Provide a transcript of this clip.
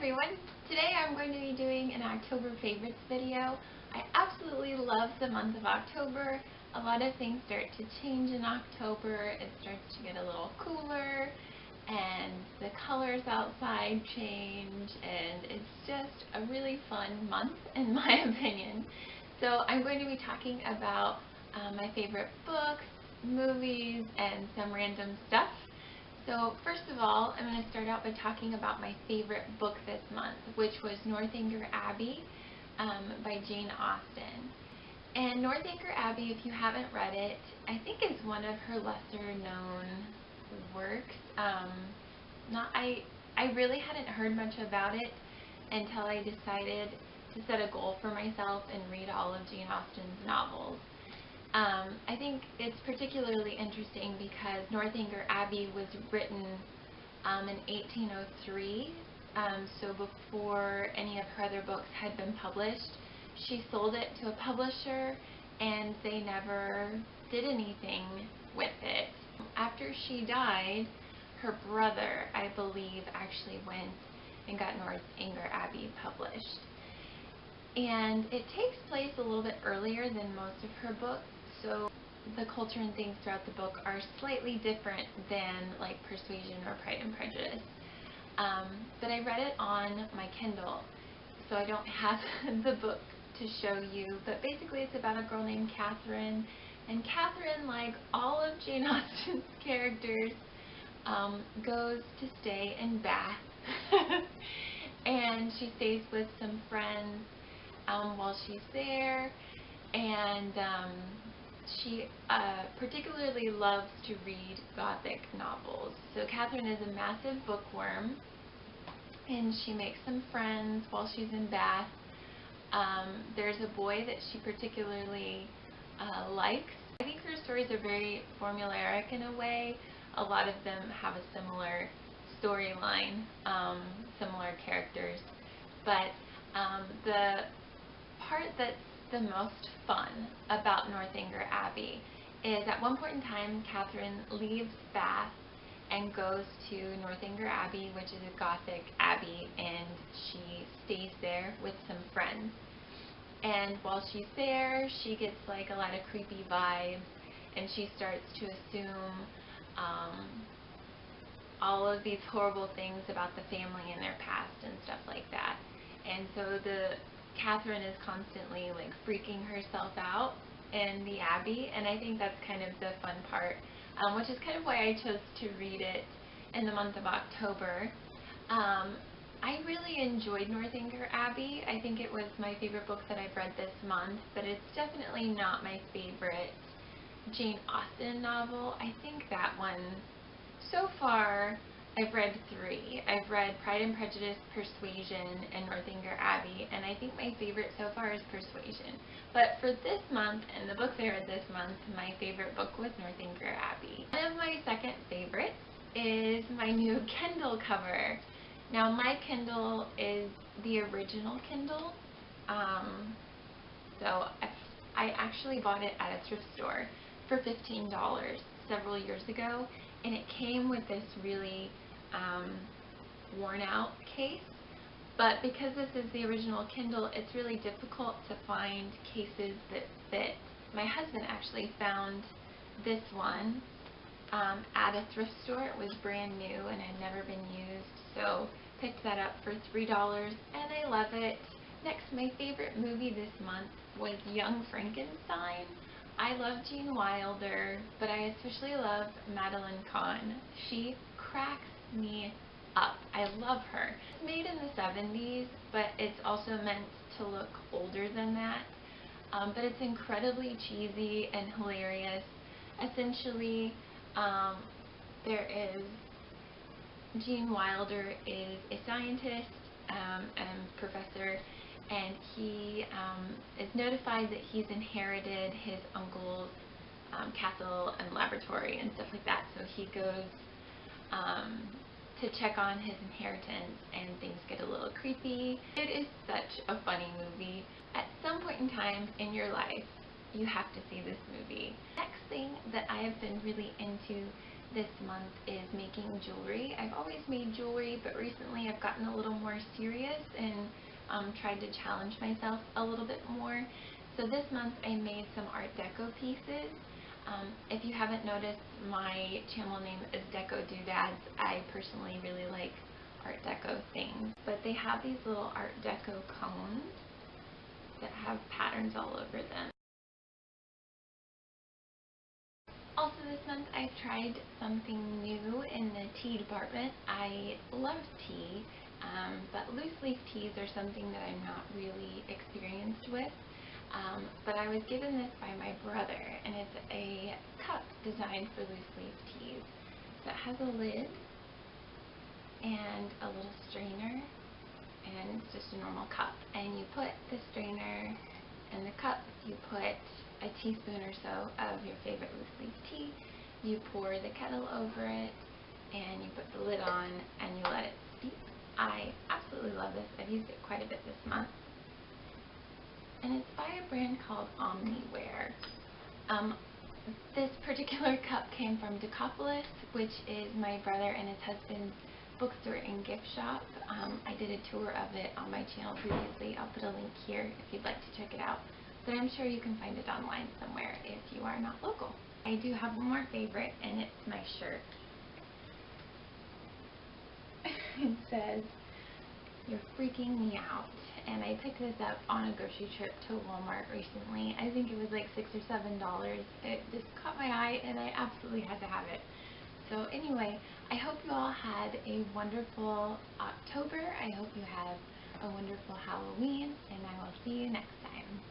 everyone! Today I'm going to be doing an October favorites video. I absolutely love the month of October. A lot of things start to change in October. It starts to get a little cooler and the colors outside change, and it's just a really fun month in my opinion. So I'm going to be talking about my favorite books, movies, and some random stuff. So first of all, I'm going to start out by talking about my favorite book this month, which was Northanger Abbey by Jane Austen. And Northanger Abbey, if you haven't read it, I think is one of her lesser known works. I really hadn't heard much about it until I decided to set a goal for myself and read all of Jane Austen's novels. I think it's particularly interesting because Northanger Abbey was written in 1803, so before any of her other books had been published. She sold it to a publisher and they never did anything with it. After she died, her brother, I believe, actually went and got Northanger Abbey published. And it takes place a little bit earlier than most of her books, so the culture and things throughout the book are slightly different than like Persuasion or Pride and Prejudice. But I read it on my Kindle, so I don't have the book to show you, but basically it's about a girl named Catherine, and Catherine, like all of Jane Austen's characters, goes to stay in Bath and she stays with some friends while she's there, and she particularly loves to read Gothic novels. So Catherine is a massive bookworm, and she makes some friends while she's in Bath. There's a boy that she particularly likes. I think her stories are very formulaic in a way. A lot of them have a similar storyline, similar characters, but the part that's the most fun about Northanger Abbey is at one point in time Catherine leaves Bath and goes to Northanger Abbey, which is a Gothic abbey, and she stays there with some friends. And while she's there, she gets like a lot of creepy vibes, and she starts to assume all of these horrible things about the family and their past and stuff like that. And so Catherine is constantly like freaking herself out in the abbey, and I think that's kind of the fun part, which is kind of why I chose to read it in the month of October. I really enjoyed Northanger Abbey. I think it was my favorite book that I've read this month, but it's definitely not my favorite Jane Austen novel. I think that one, so far, I've read 3. I've read Pride and Prejudice, Persuasion, and Northanger Abbey, and I think my favorite so far is Persuasion. But for this month, and the books I read this month, my favorite book was Northanger Abbey. One of my second favorites is my new Kindle cover. Now, my Kindle is the original Kindle, so I actually bought it at a thrift store for $15 several years ago, and it came with this really worn out case, but because this is the original Kindle, it's really difficult to find cases that fit. My husband actually found this one at a thrift store. It was brand new and had never been used, so picked that up for $3 and I love it. Next, my favorite movie this month was Young Frankenstein. I love Gene Wilder, but I especially love Madeline Kahn. She cracks me up. I love her. It's made in the 70s, but it's also meant to look older than that. But it's incredibly cheesy and hilarious. Essentially, Gene Wilder is a scientist and professor, and he is notified that he's inherited his uncle's castle and laboratory and stuff like that, so he goes to check on his inheritance, and things get a little creepy. It is such a funny movie. At some point in time in your life, you have to see this movie. Next thing that I have been really into this month is making jewelry. I've always made jewelry, but recently I've gotten a little more serious and tried to challenge myself a little bit more. So this month I made some Art Deco pieces. If you haven't noticed, my channel name is Deco Doodads. I personally really like Art Deco things, but they have these little Art Deco cones that have patterns all over them. Also this month I've tried something new in the tea department. I love tea, but loose leaf teas are something that I'm not really experienced with. But I was given this by my brother, and it's a cup designed for loose leaf teas. So it has a lid and a little strainer, and it's just a normal cup. And you put the strainer in the cup, you put a teaspoon or so of your favorite loose leaf tea, you pour the kettle over it, and you put the lid on, and you let it steep. I absolutely love this. I've used it quite a bit this month. And it's by a brand called Omniware. This particular cup came from Deco, which is my brother and his husband's bookstore and gift shop. I did a tour of it on my channel previously. I'll put a link here if you'd like to check it out. But I'm sure you can find it online somewhere if you are not local. I do have one more favorite, and it's my shirt. It says, "You're freaking me out." And I picked this up on a grocery trip to Walmart recently. I think it was like $6 or $7. It just caught my eye and I absolutely had to have it. So anyway, I hope you all had a wonderful October. I hope you have a wonderful Halloween, and I will see you next time.